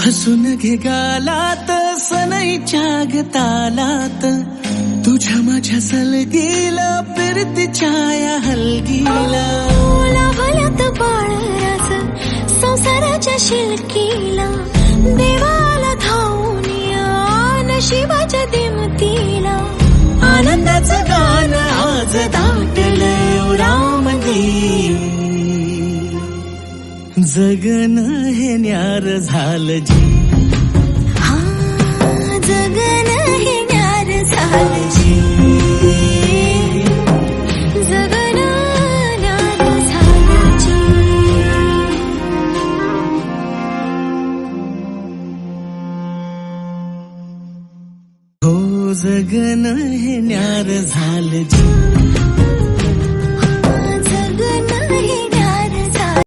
हसून घे गालात सनईच्या गतालात, तुझ्या माझ्या सलगीला फिरतीच्या या हलगीला. लाभल्यात बाळराज संसाराच्या शिलकीला, देवाला धावून या नशिबाच्या दिमतीला. आनंदाचं गाणं आज दाटलंय उरामध्ये, जगन हे न्यार झालं जी. हा जगन हे न्यार झालं जी, जगन न्यार झालं जी. हो जगन हे न्यार झालं जी. जगन हे